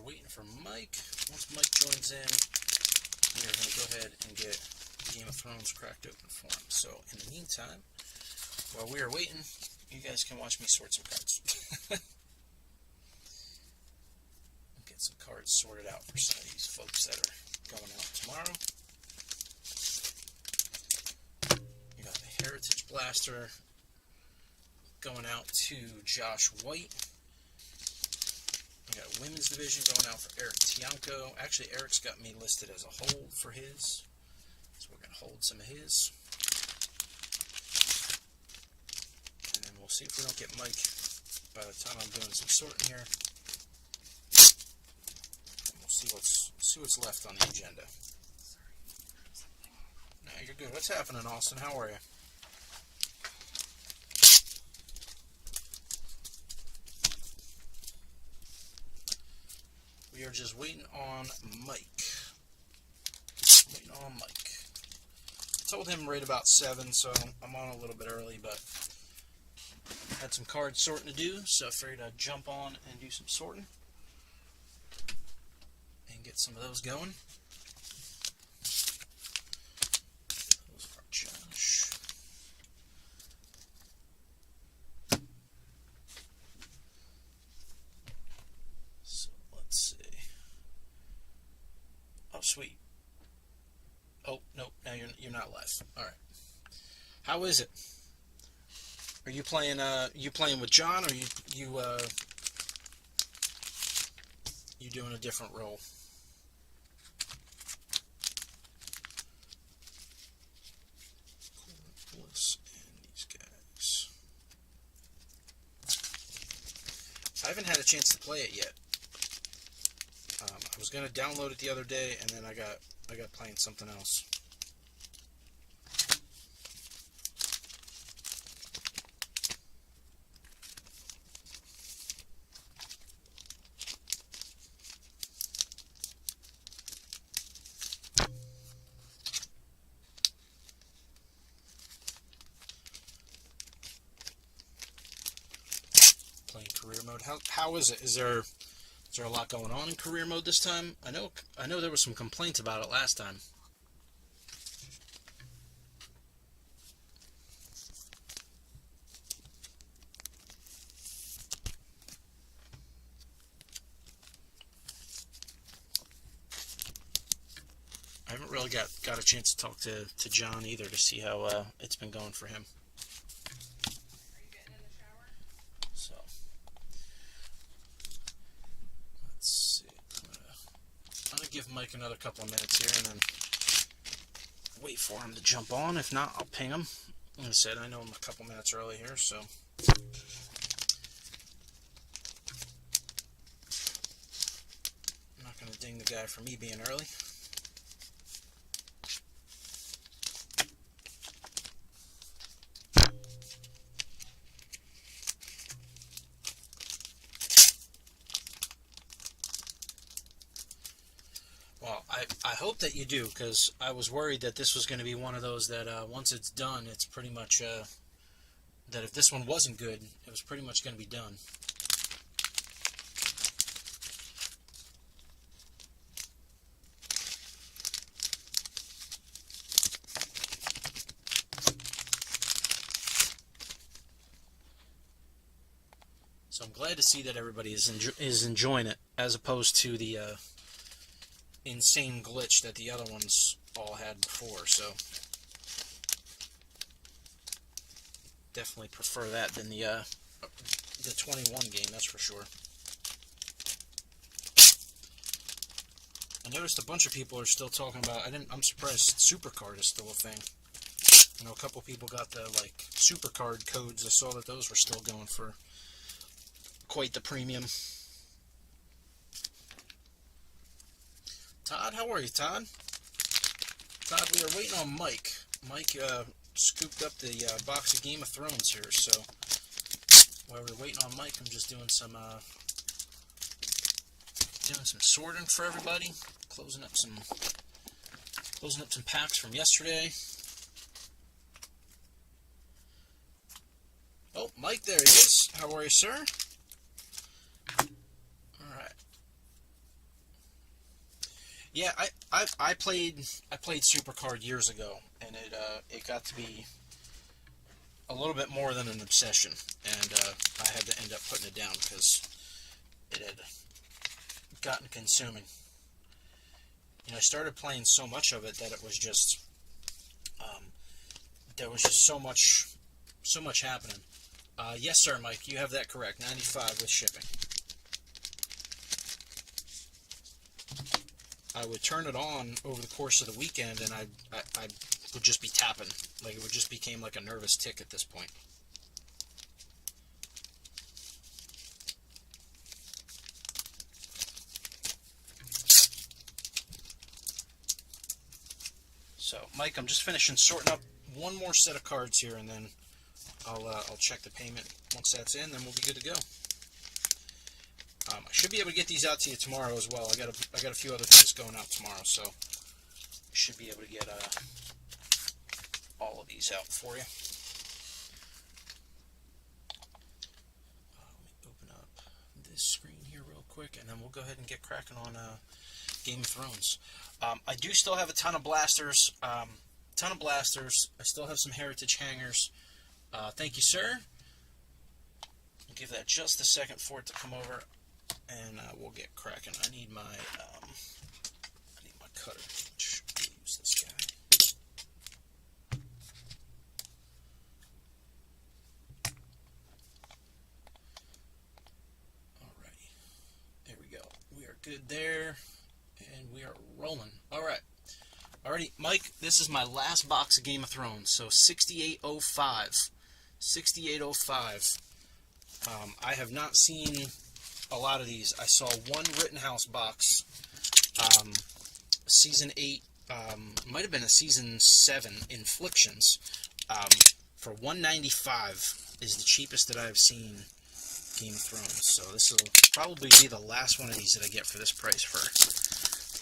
waiting for Mike. Once Mike joins in, we're going to go ahead and get Game of Thrones cracked open for him. So, in the meantime, while we are waiting, you guys can watch me sort some cards. Get some cards sorted out for some of these folks that are going out tomorrow. You got the Heritage Blaster going out to Josh White. We got Women's Division going out for Eric Tianco. Actually, Eric's got me listed as a hold for his. So we're going to hold some of his. And then we'll see if we don't get Mike by the time I'm doing some sorting here. And we'll see what's left on the agenda. No, you're good. What's happening, Austin? How are you? We are just waiting on Mike. I told him right about 7, so I'm on a little bit early, but had some card sorting to do, so I figured I'd jump on and do some sorting and get some of those going. Those are Josh. So let's see. Oh, sweet. Oh, no, now you're not live. All right. How is it? Are you playing with John, or you doing a different role? Bliss and these guys. I haven't had a chance to play it yet. I was gonna download it the other day, and then I got playing something else. Playing career mode. How is it? Is there a lot going on in career mode this time? I know there was some complaints about it last time. I haven't really got a chance to talk to John either to see how it's been going for him. Are you getting in the shower? So let's see. I'm gonna give Mike another couple of minutes here and then wait for him to jump on. If not, I'll ping him. Like I said, I know I'm a couple minutes early here, so. I'm not gonna ding the guy for me being early. Well, I hope that you do, because I was worried that this was going to be one of those that once it's done, it's pretty much, that if this one wasn't good, it was pretty much going to be done. So I'm glad to see that everybody is enjoying it, as opposed to the insane glitch that the other ones all had before. So definitely prefer that than the 21 game, that's for sure. I noticed a bunch of people are still talking about. I'm surprised Supercard is still a thing. I know a couple people got the Supercard codes. I saw that those were still going for quite the premium. Todd, how are you, Todd? Todd, we are waiting on Mike. Mike scooped up the box of Game of Thrones here, so while we're waiting on Mike, I'm just doing some sorting for everybody, closing up some packs from yesterday. Oh, Mike, there he is. How are you, sir? All right. Yeah, I played Supercard years ago, and it got to be a little bit more than an obsession, and I had to end up putting it down because it had gotten consuming. I started playing so much of it that it was just there was just so much happening. Yes, sir, Mike, you have that correct. 95 with shipping. I would turn it on over the course of the weekend, and I would just be tapping. Like, it would just became like a nervous tick at this point. So, Mike, I'm just finishing sorting up one more set of cards here, and then I'll check the payment. Once that's in, then we'll be good to go. I should be able to get these out to you tomorrow as well. I got a few other things going out tomorrow, so I should be able to get all of these out for you. Let me open up this screen here real quick, and then we'll go ahead and get cracking on Game of Thrones. I do still have a ton of blasters. I still have some heritage hangers. Thank you, sir. I'll give that just a second for it to come over, and we'll get cracking. I need my cutter. Use this guy. Alrighty, there we go. We are good there, and we are rolling. All right. Alrighty, Mike, this is my last box of Game of Thrones, so 6805. 6805. I have not seen a lot of these. I saw one Rittenhouse box, Season 8, might have been a Season 7, Inflictions, for $195 is the cheapest that I've seen Game of Thrones. So this will probably be the last one of these that I get for this price for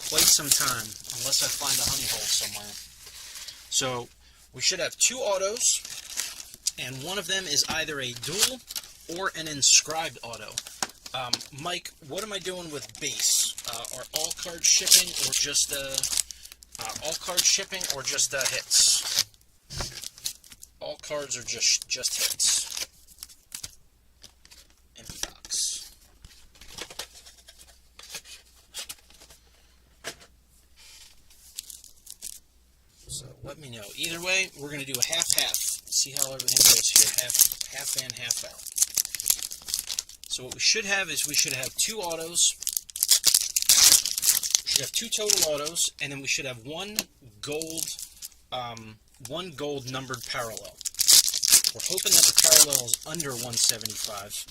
quite some time, unless I find a honey hole somewhere. So we should have two autos, and one of them is either a dual or an inscribed auto. Mike, what am I doing with base? Are all cards shipping, or just hits? All cards are just hits. Empty box. So let me know. Either way, we're going to do a half-half. See how everything goes here. Half in, half out. So what we should have is we should have two autos. We should have two total autos, and then we should have one gold numbered parallel. We're hoping that the parallel is under 175.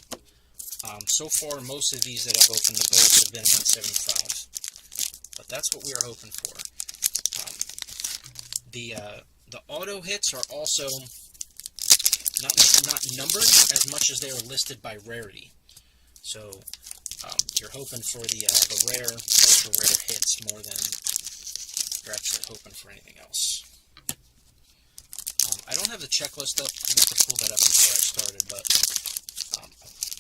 So far, most of these that I've opened, the golds have been 175. But that's what we are hoping for. The auto hits are also not numbered as much as they are listed by rarity. So you're hoping for the rare, ultra rare hits more than you're actually hoping for anything else. I don't have the checklist up. I have to pull that up before I started, but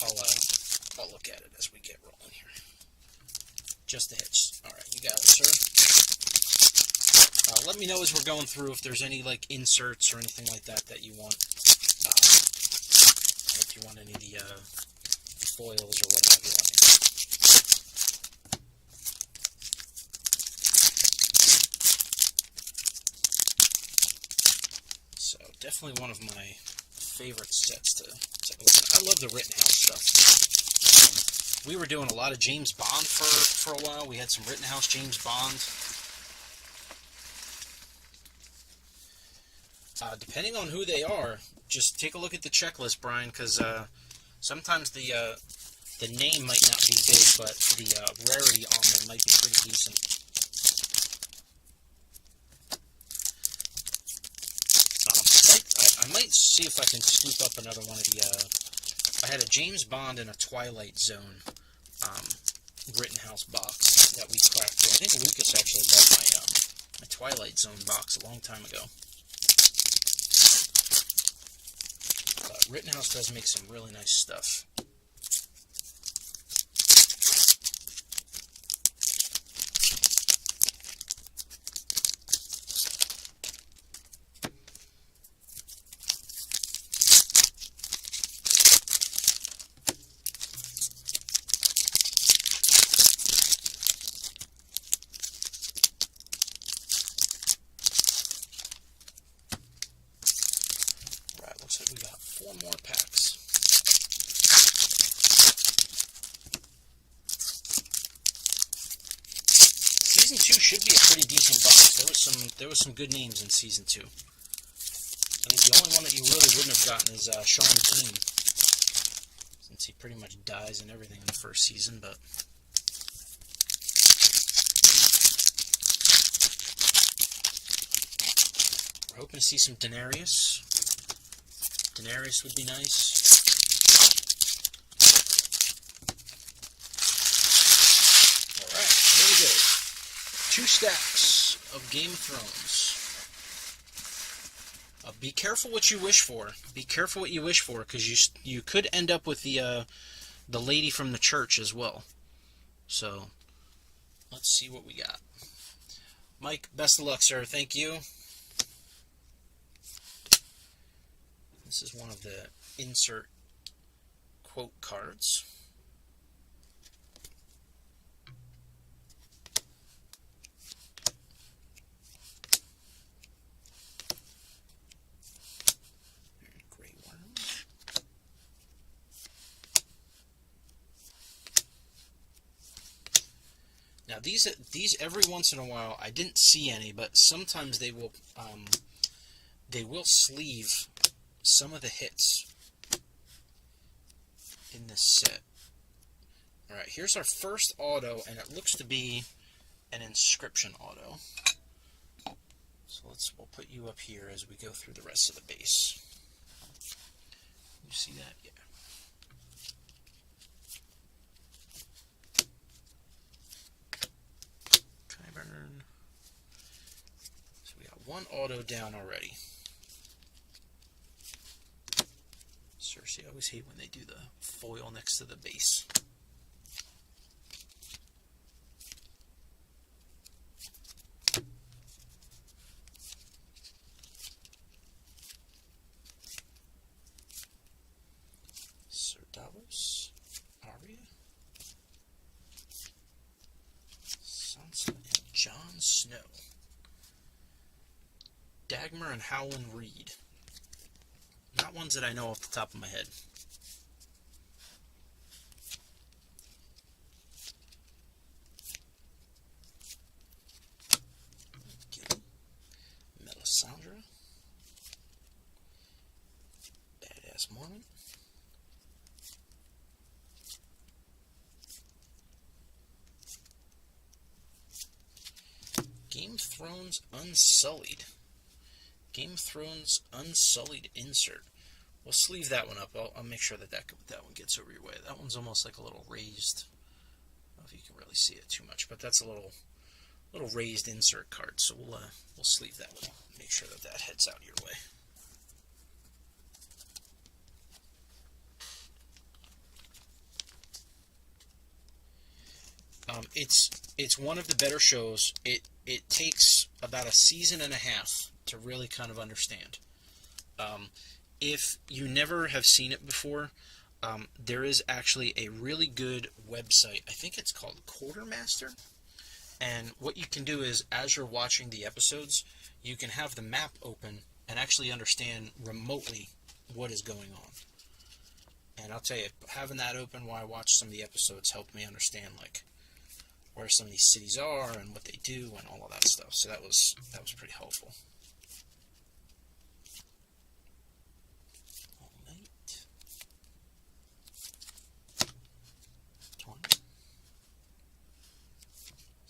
I'll look at it as we get rolling here. Just the hits. All right, you got it, sir. Let me know as we're going through if there's any like inserts or anything like that you want. If you want any of the foils or whatever you want. So definitely one of my favorite sets to open. I love the Rittenhouse stuff. We were doing a lot of James Bond for a while. We had some Rittenhouse James Bond. Depending on who they are, just take a look at the checklist, Brian, because sometimes the name might not be big, but the rarity on them might be pretty decent. I might see if I can scoop up another one of the... I had a James Bond and a Twilight Zone Rittenhouse box that we cracked. I think Lucas actually bought my Twilight Zone box a long time ago. Rittenhouse does make some really nice stuff. Couple more packs. Season 2 should be a pretty decent box. There was some good names in Season 2. I think the only one that you really wouldn't have gotten is Sean Bean, since he pretty much dies and everything in the first season, but... We're hoping to see some Daenerys. Daenerys would be nice. Alright, here we go. 2 stacks of Game of Thrones. Be careful what you wish for. Be careful what you wish for, because you could end up with the lady from the church as well. So, let's see what we got. Mike, best of luck, sir. Thank you. This is one of the insert quote cards. Grey Worm. Now these every once in a while, I didn't see any, but sometimes they will sleeve some of the hits in this set. Alright, here's our first auto, and it looks to be an inscription auto. So we'll put you up here as we go through the rest of the base. You see that? Yeah. Kyburn. So we got one auto down already. Cersei, I always hate when they do the foil next to the base. Sir Davos, Arya, Sansa, and Jon Snow. Dagmar and Howland Reed. Not ones that I know off the top of my head. Okay. Melisandre. Badass Mormon. Game of Thrones Unsullied. Game of Thrones Unsullied insert. We'll sleeve that one up. I'll make sure that one gets over your way. That one's almost like a little raised. I don't know if you can really see it too much, but that's a little raised insert card. So we'll sleeve that one. Make sure that heads out your way. It's one of the better shows. It takes about a season and a half to really kind of understand. If you never have seen it before, there is actually a really good website. I think it's called Quartermaster. And what you can do is, as you're watching the episodes, you can have the map open and actually understand remotely what is going on. And I'll tell you, having that open while I watch some of the episodes helped me understand like where some of these cities are and what they do and all of that stuff. So that was pretty helpful. All right. 20.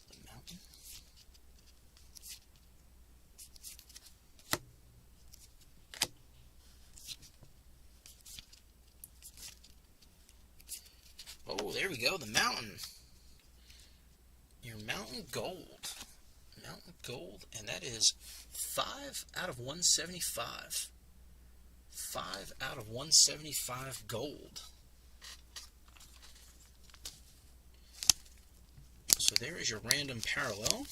The mountain. Oh, there we go, the mountain. Your mountain gold. Mountain gold, and that is 5 out of 175. 5 out of 175 gold. So there is your random parallel.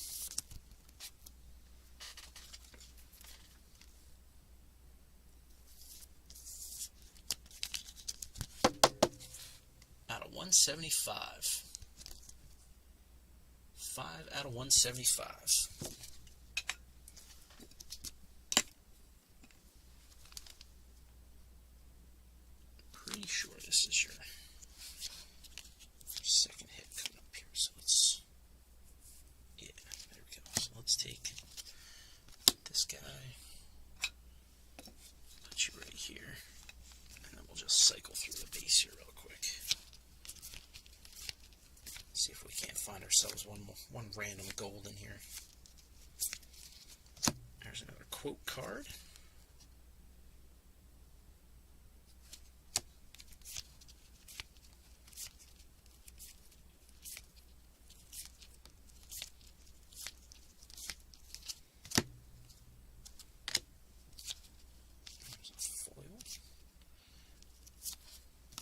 Out of 175. 5 out of 175. sure this is your second hit coming up here. So let's, yeah, there we go. So let's take this guy, put you right here, and then we'll just cycle through the base here real quick. See if we can't find ourselves one random gold in here. There's another quote card. There's a foil.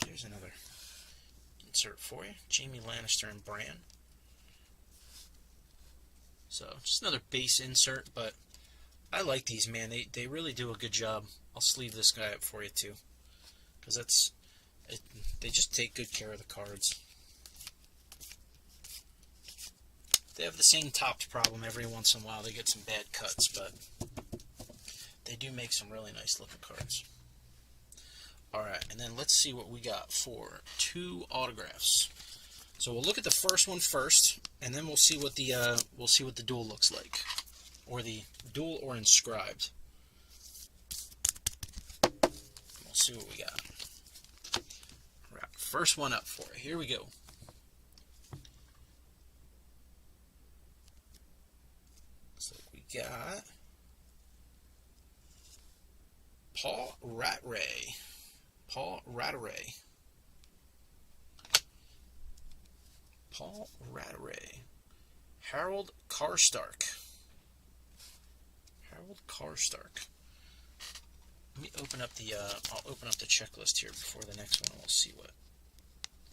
There's another insert for you. Jaime Lannister and Bran. So, just another base insert, but I like these, man. They really do a good job. I'll sleeve this guy up for you, too. Because they just take good care of the cards. They have the same topped problem every once in a while. They get some bad cuts, but they do make some really nice looking cards. Alright, and then let's see what we got for 2 autographs. So we'll look at the first one first, and then we'll see what the duel looks like. Or the duel or inscribed. We'll see what we got. Alright, first one up for it. Here we go. Looks like we got Paul Rattray. Paul Rattray. Paul Rattray. Harold Karstark. Harold Karstark. Let me open up the I'll open up the checklist here before the next one, and we'll see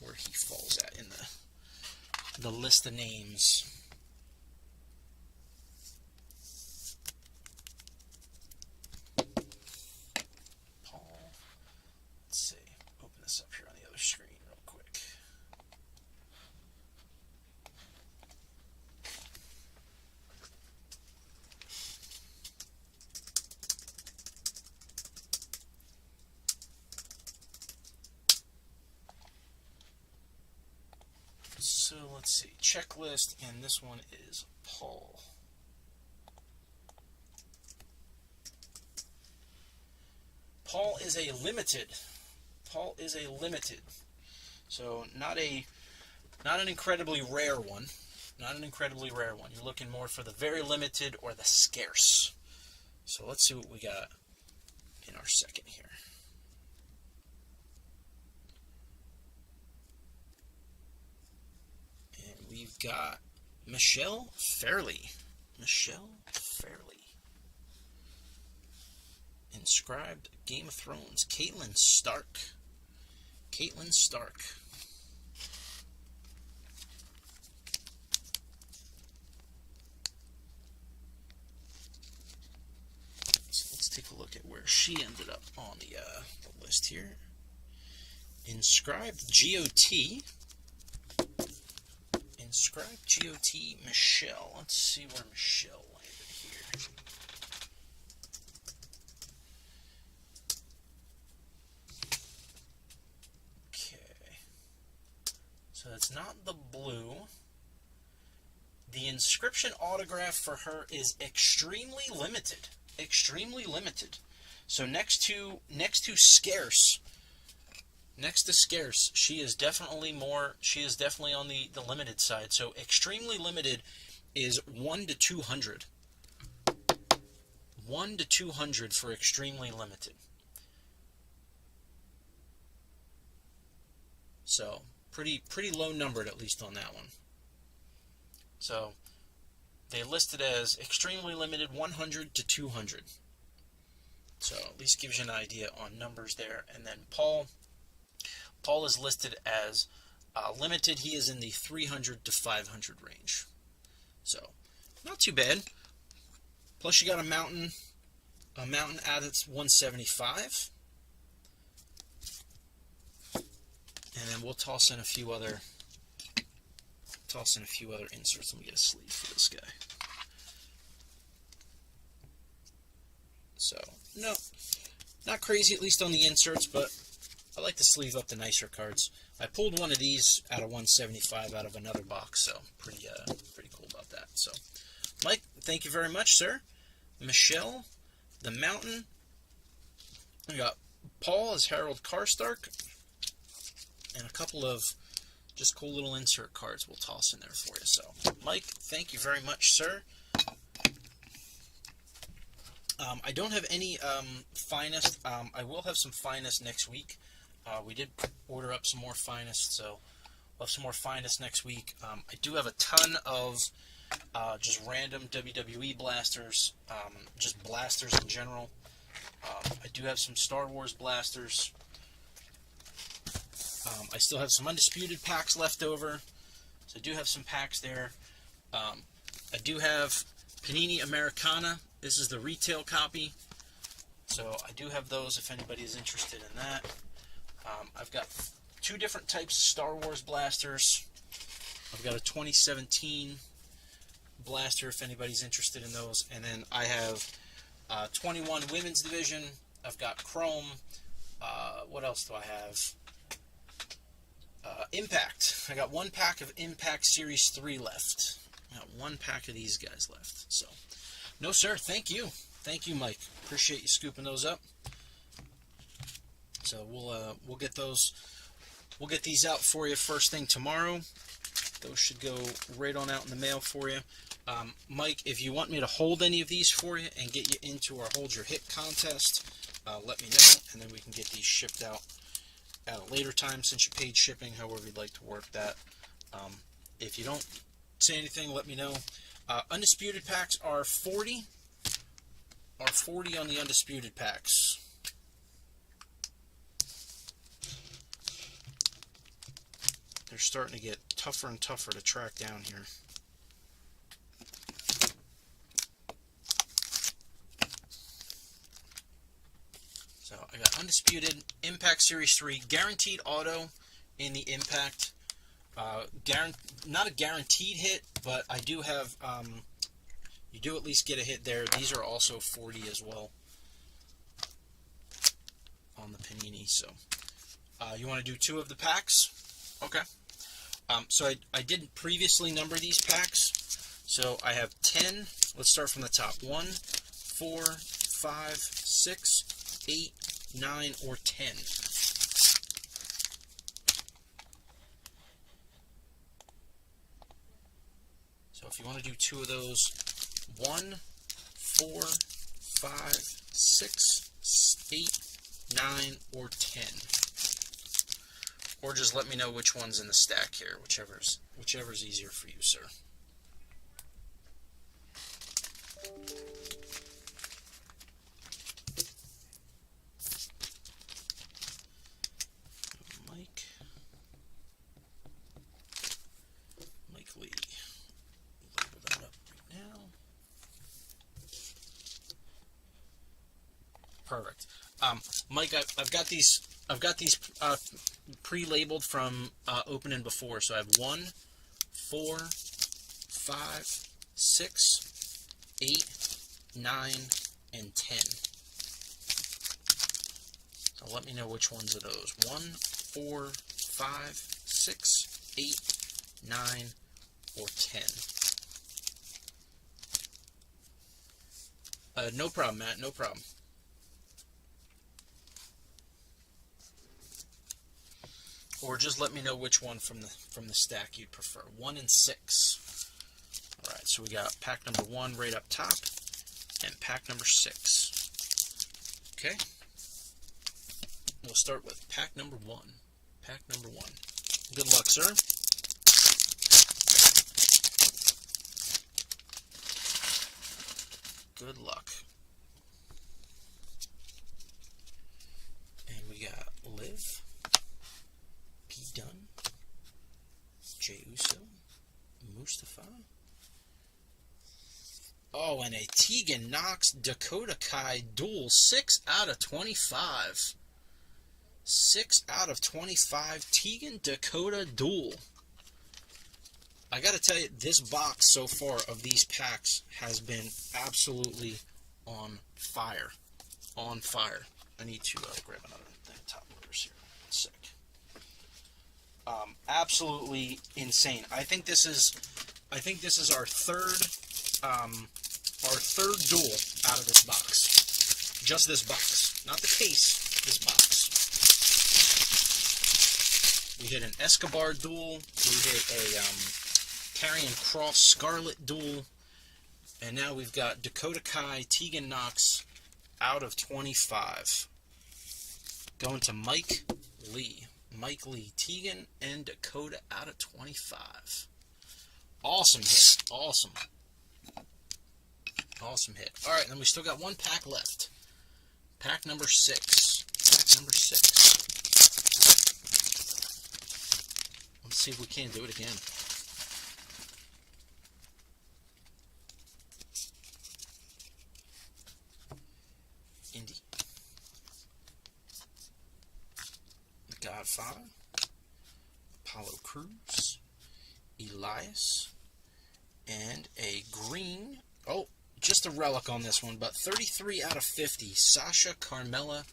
where he falls at in the list of names. Paul. Let's see. Open this up here on the other screen real quick. So let's see, checklist, and this one is Paul. Paul is a limited. Paul is a limited. So not an incredibly rare one. Not an incredibly rare one. You're looking more for the very limited or the scarce. So let's see what we got in our second here. We've got Michelle Fairley. Michelle Fairley. Inscribed Game of Thrones. Catelyn Stark. Catelyn Stark. So let's take a look at where she ended up on the list here. Inscribed GOT. Inscribed GOT Michelle. Let's see where Michelle landed here. Okay. So it's not the blue. The inscription autograph for her is extremely limited. Extremely limited. So next to scarce. Next to scarce, she is definitely on the limited side. So extremely limited is 1 to 200. 1 to 200 for extremely limited. So pretty low numbered, at least on that one. So they listed as extremely limited 100 to 200. So at least gives you an idea on numbers there. And then Paul is listed as limited. He is in the 300 to 500 range. So, not too bad. Plus you got a mountain at its 175. And then we'll toss in a few other inserts. Let me get a sleeve for this guy. So, no, not crazy, at least on the inserts, but I like to sleeve up the nicer cards. I pulled one of these out of 175 out of another box, so pretty cool about that. So, Mike, thank you very much, sir. Michelle, the Mountain. We got Paul as Harold Karstark, and a couple of just cool little insert cards we'll toss in there for you. So, Mike, thank you very much, sir. I don't have any Finest. I will have some Finest next week. We did order up some more Finest, so we'll have some more Finest next week. I do have a ton of just random WWE blasters, just blasters in general. I do have some Star Wars blasters. I still have some Undisputed Packs left over, so I do have some packs there. I do have Panini Americana. This is the retail copy, so I do have those if anybody is interested in that. I've got two different types of Star Wars blasters. I've got a 2017 blaster if anybody's interested in those, and then I have 21 Women's Division. I've got Chrome. What else do I have? Impact. I got one pack of Impact Series 3 left. I got one pack of these guys left. So, no sir, thank you. Thank you, Mike. Appreciate you scooping those up. So we'll get those. We'll get these out for you first thing tomorrow. Those should go right on out in the mail for you. Mike, if you want me to hold any of these for you and get you into our Hold Your Hit contest, let me know, and then we can get these shipped out at a later time since you paid shipping, however you'd like to work that. If you don't say anything, let me know. Undisputed Packs are 40. Are 40 on the Undisputed Packs. They're starting to get tougher and tougher to track down here. So I got Undisputed, Impact Series 3, Guaranteed Auto in the Impact. Not a guaranteed hit, but I do have, you do at least get a hit there. These are also 40 as well on the Panini. So you want to do two of the packs? Okay. So I didn't previously number these packs. So I have 10. Let's start from the top. 1, 4, 5, 6, 8, 9, or 10. So if you want to do two of those, 1, 4, 5, 6, 8, 9, or 10. Or just let me know which one's in the stack here, whichever's easier for you, sir. Mike Lee. Label that up right now. Perfect. Mike, I've got these pre-labeled from opening before. So I have 1, 4, 5, 6, 8, 9, and 10. So let me know which ones of those. 1, 4, 5, 6, 8, 9, or 10. No problem, Matt. No problem. Or just let me know which one from the stack you'd prefer. 1 and 6. All right, so we got pack number 1 right up top, and pack number 6. Okay. We'll start with pack number 1. Pack number 1. Good luck, sir. Good luck. And we got Liv, P. Dunn, Jey Uso, Mustafa. Oh, and a Tegan Knox Dakota Kai duel. 6 out of 25. 6 out of 25 Tegan Dakota duel. I gotta tell you, this box so far of these packs has been absolutely on fire. On fire. I need to grab another thing of top loaders here. Sick. Absolutely insane. I think this is our third duel out of this box. Just this box, not the case. This box. We hit an Escobar duel. We hit a Karrion Kross Scarlet duel, and now we've got Dakota Kai, Tegan Knox out of 25. Going to Mike Lee. Mike Lee, Tegan, and Dakota out of 25. Awesome hit. Awesome. Awesome hit. All right, then we still got one pack left. Pack number 6. Pack number 6. Let's see if we can do it again. Indy. The Godfather. Apollo Crews. Elias. And a green. Oh, just a relic on this one, but 33 out of 50. Sasha Carmella,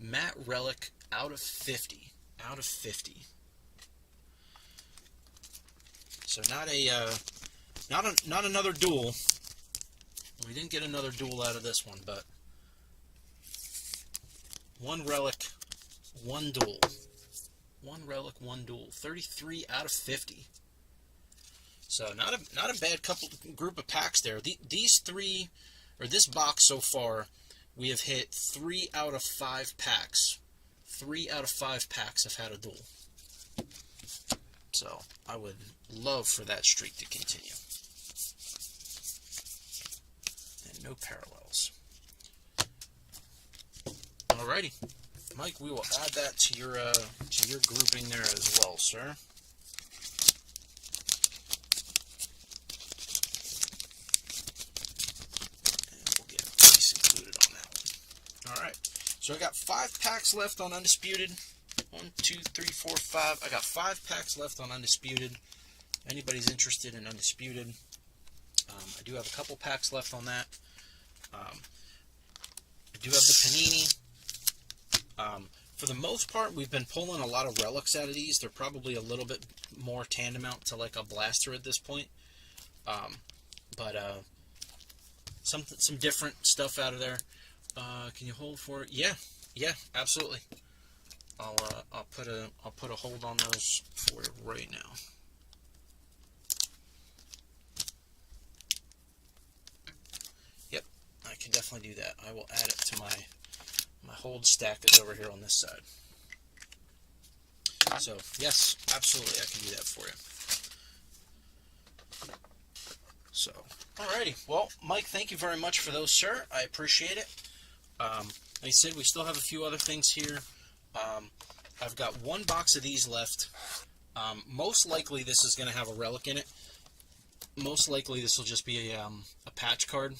Matt Relic out of 50. Out of 50. So not another duel. We didn't get another duel out of this one, but one relic, one duel. One relic, one duel. 33 out of 50. So not a bad group of packs there. These three, or this box so far, we have hit 3 out of 5 packs. 3 out of 5 packs have had a duel. So I would love for that streak to continue. And no parallels. Alrighty, Mike, we will add that to your grouping there as well, sir. Alright, so I got 5 packs left on Undisputed. 1, 2, 3, 4, 5. I got 5 packs left on Undisputed. If anybody's interested in Undisputed, I do have a couple packs left on that. I do have the Panini. For the most part, we've been pulling a lot of relics out of these. They're probably a little bit more tantamount to like a blaster at this point. But some different stuff out of there. Can you hold for it? Yeah, absolutely. I'll put a hold on those for you right now. Yep, I can definitely do that. I will add it to my hold stack that's over here on this side. So yes, absolutely, I can do that for you. So, alrighty. Well, Mike, thank you very much for those, sir. I appreciate it. Like I said, we still have a few other things here. I've got 1 box of these left. Most likely this is going to have a relic in it. Most likely this will just be a patch card.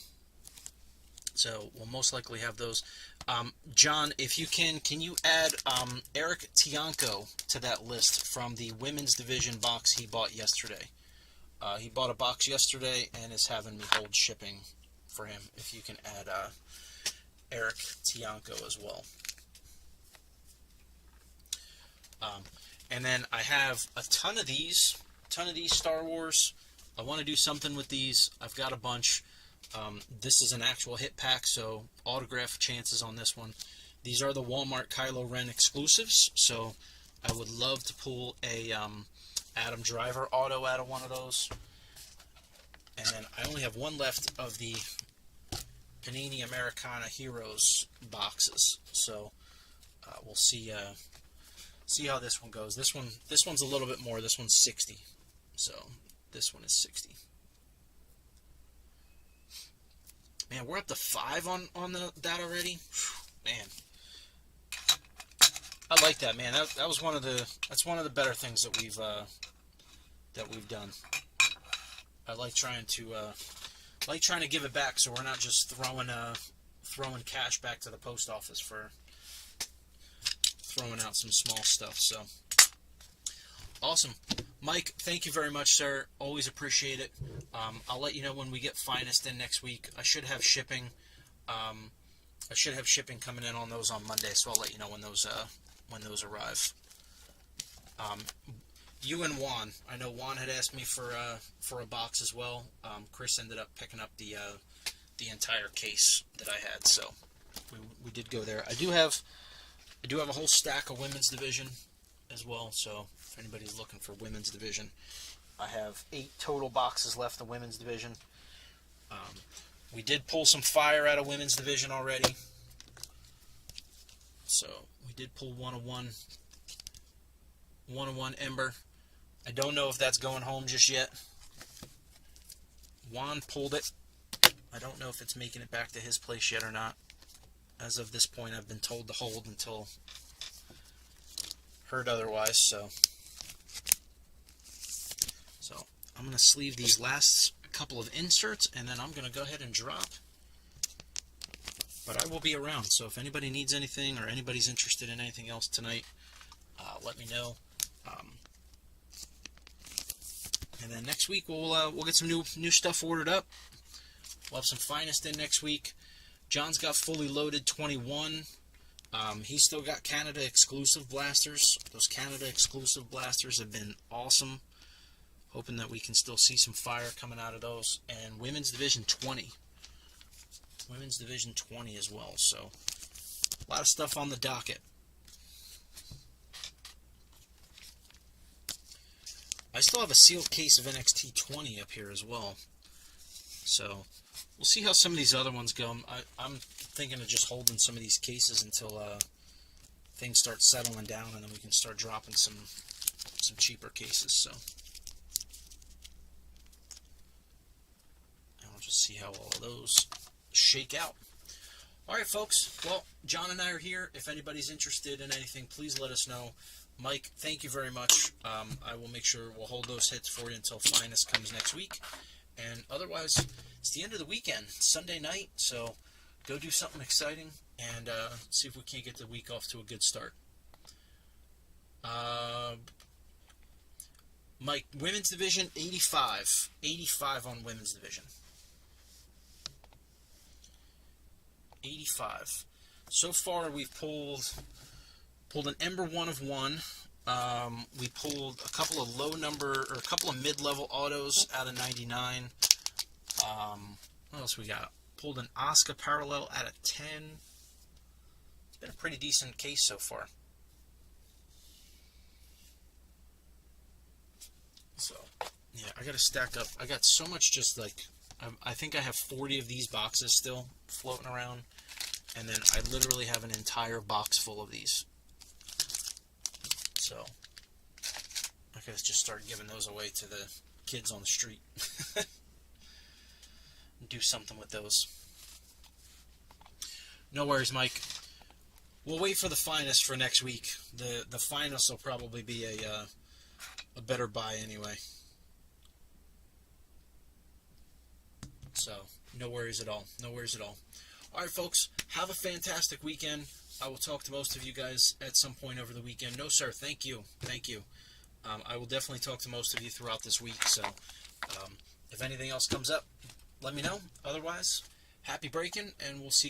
So we'll most likely have those. John, if you can you add Eric Tianco to that list from the women's division box he bought yesterday? He bought a box yesterday and is having me hold shipping for him. If you can add Eric Tianco as well. And then I have a ton of these Star Wars. I want to do something with these. I've got a bunch. This is an actual hit pack, so autograph chances on this one. These are the Walmart Kylo Ren exclusives, so I would love to pull a Adam Driver auto out of one of those. And then I only have one left of the Panini Americana Heroes boxes, so we'll see how this one goes. This one's a little bit more. This one's 60, so this one is 60. Man, we're up to 5 on that already. Whew, man, I like that, man. That's one of the better things that we've done. I like trying to give it back, so we're not just throwing cash back to the post office for throwing out some small stuff. So awesome, Mike. Thank you very much, sir. Always appreciate it. I'll let you know when we get Finest in next week. I should have shipping. Coming in on those on Monday, so I'll let you know when those when those arrive. You and Juan. I know Juan had asked me for a box as well. Chris ended up picking up the entire case that I had, so we did go there. I do have a whole stack of women's division as well. So if anybody's looking for women's division, I have 8 total boxes left of women's division. We did pull some fire out of women's division already. So we did pull 101 Ember. I don't know if that's going home just yet. Juan pulled it. I don't know if it's making it back to his place yet or not. As of this point, I've been told to hold until heard otherwise. So I'm going to sleeve these last couple of inserts, and then I'm going to go ahead and drop. But I will be around, so if anybody needs anything or anybody's interested in anything else tonight, let me know. And then next week we'll get some new stuff ordered up. We'll have some Finest in next week. John's got fully loaded 21. He's still got Canada exclusive blasters. Those Canada exclusive blasters have been awesome. Hoping that we can still see some fire coming out of those. And Women's Division 20. Women's Division 20 as well. So a lot of stuff on the docket. I still have a sealed case of NXT 20 up here as well. So we'll see how some of these other ones go. I'm thinking of just holding some of these cases until things start settling down, and then we can start dropping some cheaper cases. So and we'll just see how all of those shake out. All right, folks. Well, John and I are here. If anybody's interested in anything, please let us know. Mike, thank you very much. I will make sure we'll hold those hits for you until Finest comes next week. And otherwise, it's the end of the weekend, Sunday night, so go do something exciting and see if we can't get the week off to a good start. Mike, Women's Division, 85. 85 on Women's Division. 85. So far, we've pulled an Ember 1 of 1. We pulled a couple of a couple of mid-level autos out of 99. What else we got? Pulled an Asuka Parallel out of 10. It's been a pretty decent case so far. So, yeah, I got to stack up. I got so much just like, I think I have 40 of these boxes still floating around. And then I literally have an entire box full of these. So, I guess just start giving those away to the kids on the street. Do something with those. No worries, Mike. We'll wait for the Finest for next week. The Finest will probably be a better buy anyway. So, no worries at all. No worries at all. All right, folks. Have a fantastic weekend. I will talk to most of you guys at some point over the weekend. No, sir. Thank you. Thank you. I will definitely talk to most of you throughout this week. So, if anything else comes up, let me know. Otherwise, happy breaking, and we'll see